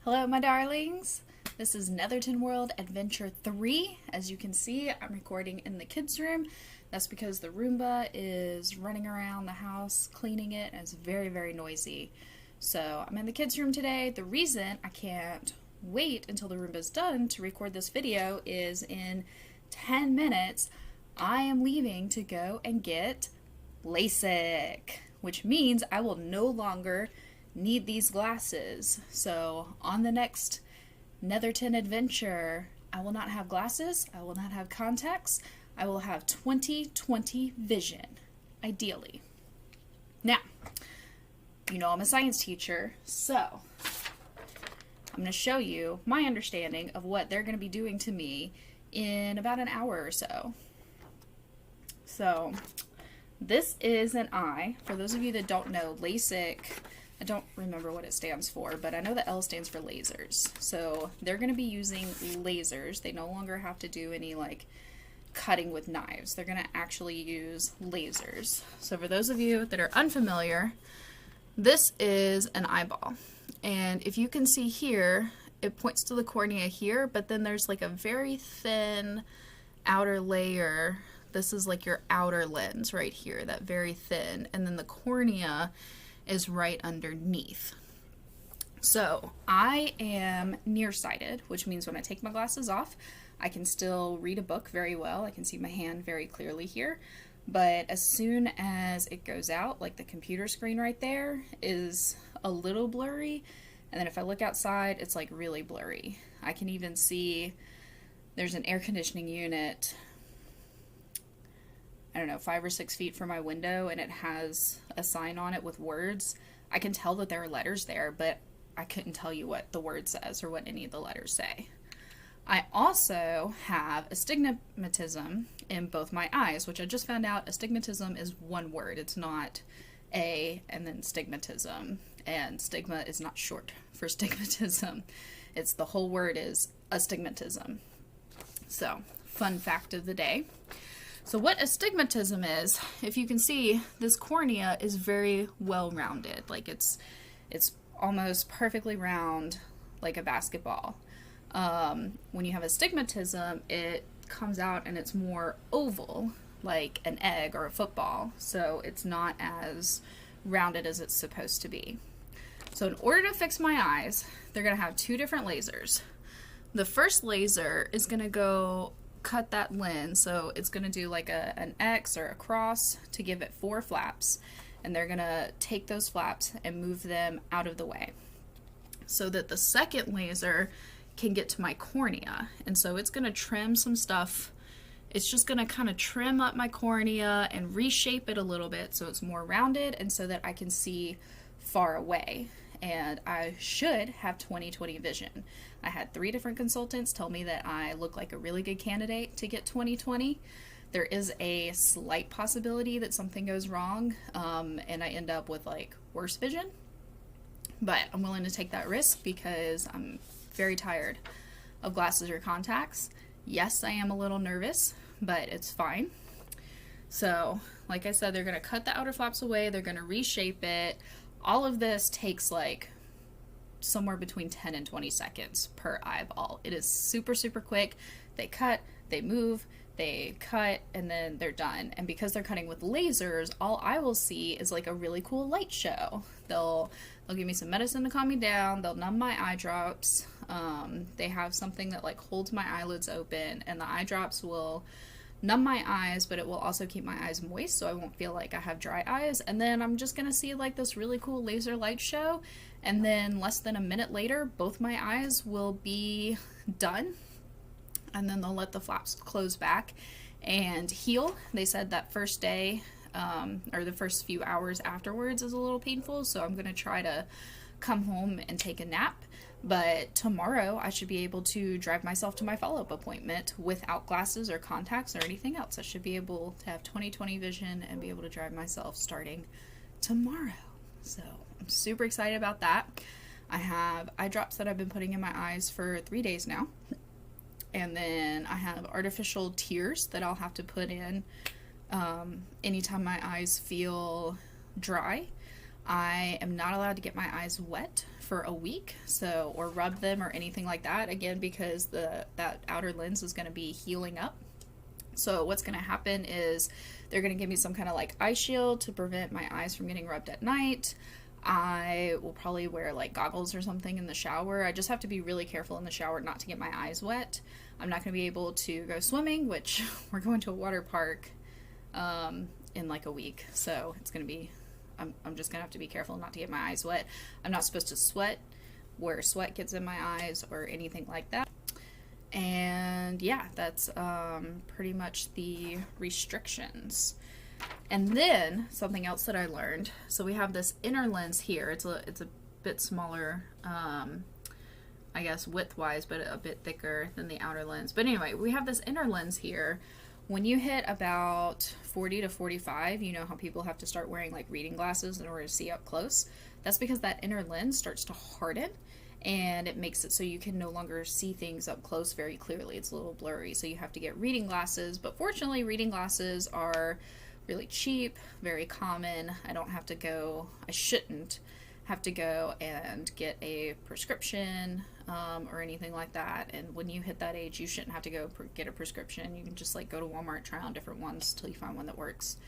Hello, my darlings. This is Netherton World Adventure 3. As you can see, I'm recording in the kids' room. That's because the Roomba is running around the house cleaning it, and it's very, very noisy. So I'm in the kids' room today. The reason I can't wait until the Roomba's done to record this video is in 10 minutes, I am leaving to go and get Lasik, which means I will no longer need these glasses. So on the next Netherton adventure, I will not have glasses, I will not have contacts, I will have 20/20 vision, ideally. Now, you know I'm a science teacher, so I'm going to show you my understanding of what they're going to be doing to me in about an hour or so. So, this is an eye. For those of you that don't know, LASIK, I don't remember what it stands for, but I know the L stands for lasers. So they're going to be using lasers. They no longer have to do any like cutting with knives. They're going to actually use lasers. So for those of you that are unfamiliar, this is an eyeball. And if you can see here, it points to the cornea here, but then there's like a very thin outer layer. This is like your outer lens right here, that very thin. And then the cornea is right underneath. So I am nearsighted, which means when I take my glasses off, I can still read a book very well. I can see my hand very clearly here. But as soon as it goes out, like the computer screen right there is a little blurry. And then if I look outside, it's like really blurry. I can even see there's an air conditioning unit, I don't know, 5 or 6 feet from my window, and it has a sign on it with words. I can tell that there are letters there, but I couldn't tell you what the word says or what any of the letters say. I also have astigmatism in both my eyes, which I just found out astigmatism is one word. It's not a and then stigmatism, and stigma is not short for stigmatism. It's the whole word is astigmatism. So, fun fact of the day. So what astigmatism is, if you can see, this cornea is very well rounded. Like it's almost perfectly round like a basketball. When you have astigmatism, it comes out and it's more oval, like an egg or a football. So it's not as rounded as it's supposed to be. So in order to fix my eyes, they're going to have 2 different lasers. The first laser is going to go cut that lens, so it's going to do like an X or a cross to give it 4 flaps, and they're going to take those flaps and move them out of the way so that the second laser can get to my cornea. And so it's going to trim some stuff. It's just going to kind of trim up my cornea and reshape it a little bit so it's more rounded and so that I can see far away. And I should have 20/20 vision. I had 3 different consultants tell me that I look like a really good candidate to get 20/20. There is a slight possibility that something goes wrong and I end up with like worse vision. But I'm willing to take that risk because I'm very tired of glasses or contacts. Yes, I am a little nervous, but it's fine. So, like I said, they're going to cut the outer flaps away. They're going to reshape it. All of this takes like somewhere between 10 and 20 seconds per eyeball. It is super, super quick. They cut, they move, they cut, and then they're done. And because they're cutting with lasers, all I will see is like a really cool light show. They'll give me some medicine to calm me down. They'll numb my eye drops. They have something that like holds my eyelids open, and the eye drops will numb my eyes, but it will also keep my eyes moist so I won't feel like I have dry eyes. And then I'm just gonna see like this really cool laser light show, and then less than a minute later both my eyes will be done, and then they'll let the flaps close back and heal. They said that first day or the first few hours afterwards is a little painful, so I'm gonna try to come home and take a nap. But tomorrow I should be able to drive myself to my follow-up appointment without glasses or contacts or anything else. I should be able to have 20/20 vision and be able to drive myself starting tomorrow. So I'm super excited about that. I have eye drops that I've been putting in my eyes for 3 days now. And then I have artificial tears that I'll have to put in anytime my eyes feel dry. I am not allowed to get my eyes wet for a week, so, or rub them or anything like that, again, because that outer lens is going to be healing up. So what's going to happen is they're going to give me some kind of like eye shield to prevent my eyes from getting rubbed at night. I will probably wear like goggles or something in the shower. I just have to be really careful in the shower not to get my eyes wet. I'm not going to be able to go swimming, which we're going to a water park in like a week. So it's going to be, I'm just going to have to be careful not to get my eyes wet. I'm not supposed to sweat where sweat gets in my eyes or anything like that. And yeah, that's pretty much the restrictions. And then something else that I learned. So we have this inner lens here. It's a bit smaller, I guess width-wise, but a bit thicker than the outer lens. But anyway, we have this inner lens here. When you hit about 40 to 45, you know how people have to start wearing like reading glasses in order to see up close. That's because that inner lens starts to harden, and it makes it so you can no longer see things up close very clearly. It's a little blurry, so you have to get reading glasses. But fortunately, reading glasses are really cheap, very common. I shouldn't have to go and get a prescription or anything like that. And when you hit that age, you shouldn't have to go get a prescription. You can just like go to Walmart, try on different ones till you find one that works.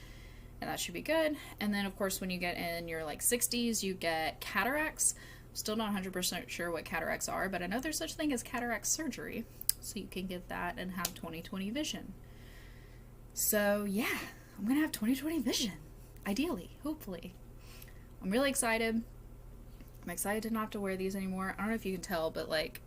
And that should be good. And then of course, when you get in your like 60s, you get cataracts. Still not 100% sure what cataracts are, but I know there's such a thing as cataract surgery. So you can get that and have 20/20 vision. So yeah, I'm going to have 20/20 vision. Ideally, hopefully. I'm really excited. I'm excited to not have to wear these anymore. I don't know if you can tell, but like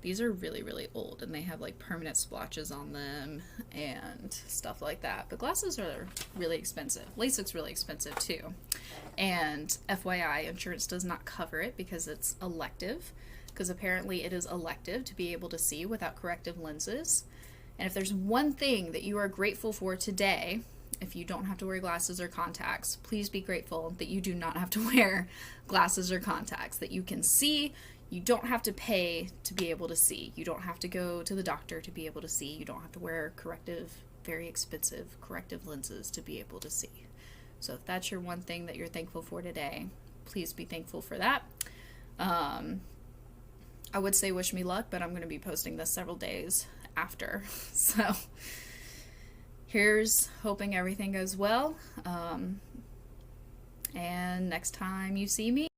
these are really, really old and they have like permanent splotches on them and stuff like that. But glasses are really expensive. Lasic's really expensive too. And FYI, insurance does not cover it because it's elective, because apparently it is elective to be able to see without corrective lenses. And if there's one thing that you are grateful for today, if you don't have to wear glasses or contacts, please be grateful that you do not have to wear glasses or contacts, that you can see. You don't have to pay to be able to see. You don't have to go to the doctor to be able to see. You don't have to wear very expensive corrective lenses to be able to see. So if that's your one thing that you're thankful for today, please be thankful for that. I would say wish me luck, but I'm going to be posting this several days after. So here's hoping everything goes well. And next time you see me,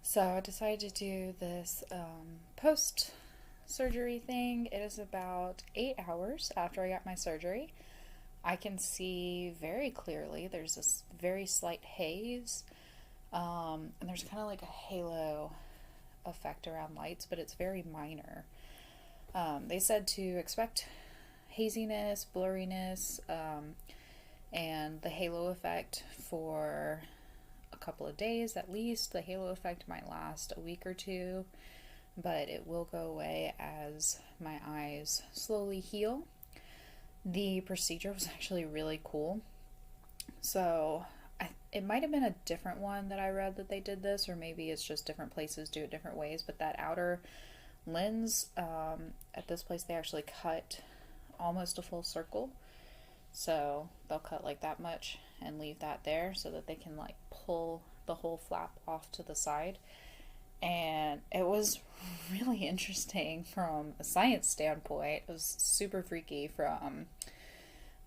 so I decided to do this post-surgery thing. It is about 8 hours after I got my surgery. I can see very clearly. There's this very slight haze, and there's kind of like a halo effect around lights, but it's very minor. They said to expect haziness, blurriness, and the halo effect for a couple of days at least. The halo effect might last a week or two, but it will go away as my eyes slowly heal. The procedure was actually really cool. So it might have been a different one that I read that they did this, or maybe it's just different places do it different ways, but that outer lens, at this place they actually cut almost a full circle. So they'll cut like that much and leave that there so that they can like pull the whole flap off to the side. And it was really interesting from a science standpoint. It was super freaky from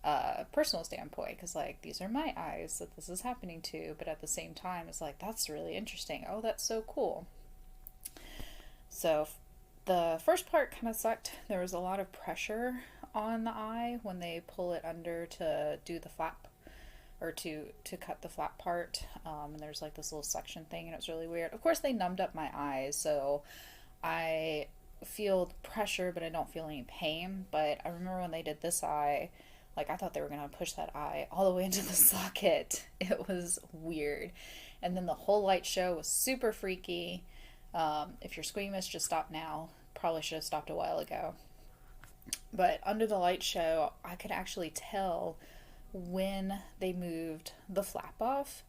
a personal standpoint, because like these are my eyes that this is happening to, but at the same time it's like, that's really interesting. Oh, that's so cool. So the first part kind of sucked. There was a lot of pressure on the eye when they pull it under to do the flap, or to cut the flap part, and there's like this little suction thing, and it was really weird. Of course they numbed up my eyes, so I feel pressure but I don't feel any pain. But I remember when they did this eye, like I thought they were gonna push that eye all the way into the socket. It was weird. And then the whole light show was super freaky. If you're squeamish, just stop now. Probably should have stopped a while ago. But under the light show, I could actually tell when they moved the flap off,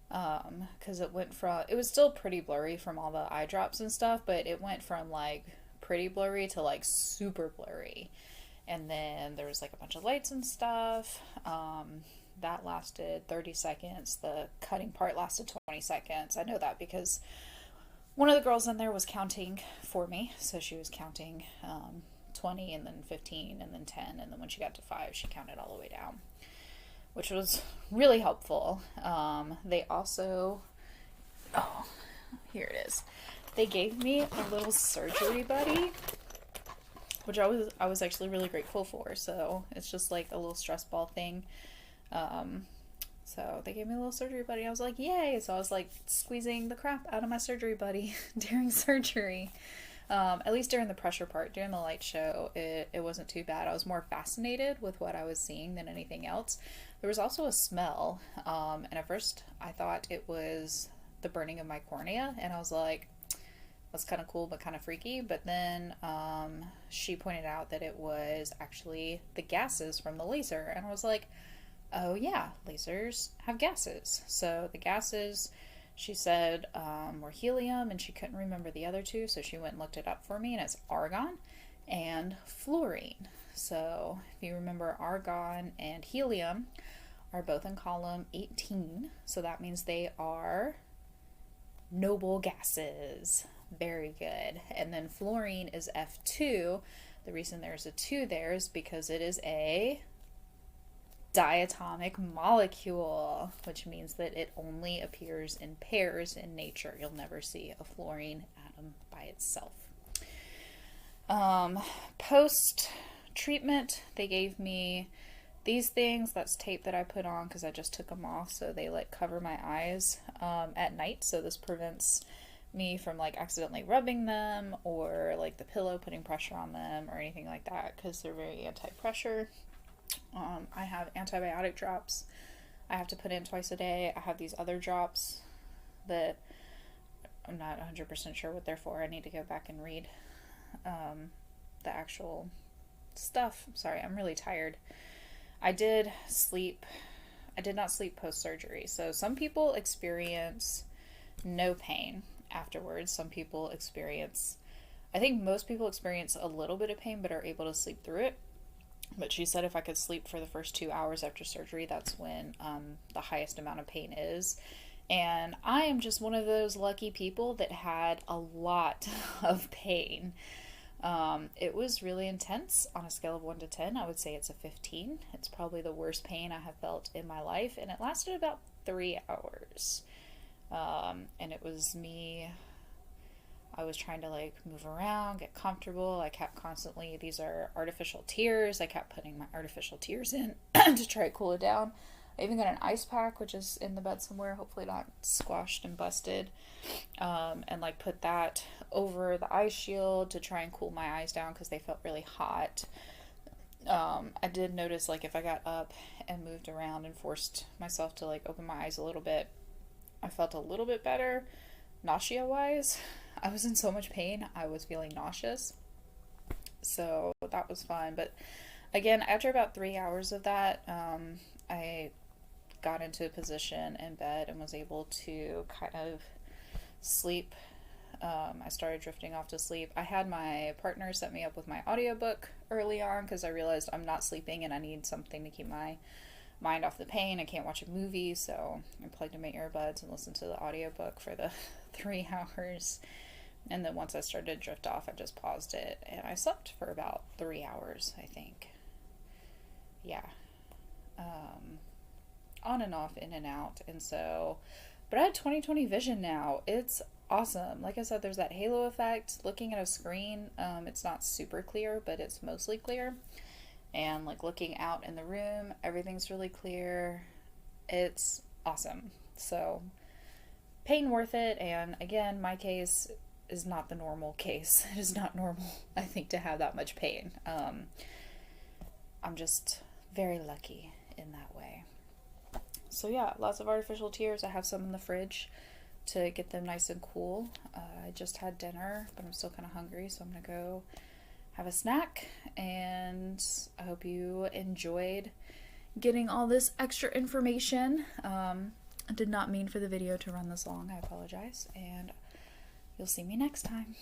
because it was still pretty blurry from all the eye drops and stuff, but it went from like pretty blurry to like super blurry. And then there was like a bunch of lights and stuff. That lasted 30 seconds. The cutting part lasted 20 seconds. I know that because one of the girls in there was counting for me. So she was counting 20 and then 15 and then 10. And then when she got to 5, she counted all the way down, which was really helpful. They also, oh, here it is. They gave me a little surgery buddy, which I was actually really grateful for. So it's just like a little stress ball thing. So they gave me a little surgery buddy. I was like, yay! So I was like squeezing the crap out of my surgery buddy during surgery. At least during the pressure part, during the light show, it wasn't too bad. I was more fascinated with what I was seeing than anything else. There was also a smell, and at first I thought it was the burning of my cornea, and I was like, that's kind of cool but kind of freaky. But then she pointed out that it was actually the gases from the laser, and I was like, oh yeah, lasers have gases. So the gases, she said, were helium, and she couldn't remember the other two, so she went and looked it up for me, and it's argon and fluorine. So if you remember, argon and helium are both in column 18, so that means they are noble gases. Very good. And then fluorine is F2. The reason there's a 2 there is because it is a diatomic molecule, which means that it only appears in pairs in nature. You'll never see a fluorine atom by itself. Post treatment, they gave me these things. That's tape that I put on because I just took them off, so they like cover my eyes at night. So this prevents me from like accidentally rubbing them or like the pillow putting pressure on them or anything like that, because they're very anti-pressure. I have antibiotic drops I have to put in twice a day. I have these other drops that I'm not 100% sure what they're for. I need to go back and read the actual stuff. Sorry, I'm really tired. I did not sleep post-surgery. So some people experience no pain afterwards. Some people I think most people experience a little bit of pain but are able to sleep through it. But she said if I could sleep for the first 2 hours after surgery, that's when the highest amount of pain is. And I am just one of those lucky people that had a lot of pain. It was really intense. On a scale of 1 to 10, I would say it's a 15. It's probably the worst pain I have felt in my life, and it lasted about 3 hours. And it was me. I was trying to like move around, get comfortable. I kept constantly, these are artificial tears. I kept putting my artificial tears in to try to cool it down. I even got an ice pack, which is in the bed somewhere, hopefully not squashed and busted. And like put that over the eye shield to try and cool my eyes down because they felt really hot. I did notice like if I got up and moved around and forced myself to like open my eyes a little bit, I felt a little bit better nausea wise. I was in so much pain, I was feeling nauseous. So that was fun. But again, after about 3 hours of that, I got into a position in bed and was able to kind of sleep. I started drifting off to sleep. I had my partner set me up with my audiobook early on because I realized I'm not sleeping and I need something to keep my mind off the pain. I can't watch a movie, so I plugged in my earbuds and listened to the audiobook for the 3 hours. And then once I started to drift off, I just paused it and I slept for about 3 hours, I think. Yeah. On and off, in and out. And so, but I had 20/20 vision now. It's awesome. Like I said, there's that halo effect. Looking at a screen, it's not super clear, but it's mostly clear. And like looking out in the room, everything's really clear. It's awesome. So pain worth it. And again, my case is not the normal case. It is not normal, I think, to have that much pain. I'm just very lucky in that way. So yeah, lots of artificial tears. I have some in the fridge to get them nice and cool. I just had dinner, but I'm still kind of hungry, so I'm gonna go have a snack, and I hope you enjoyed getting all this extra information. I did not mean for the video to run this long. I apologize, and you'll see me next time.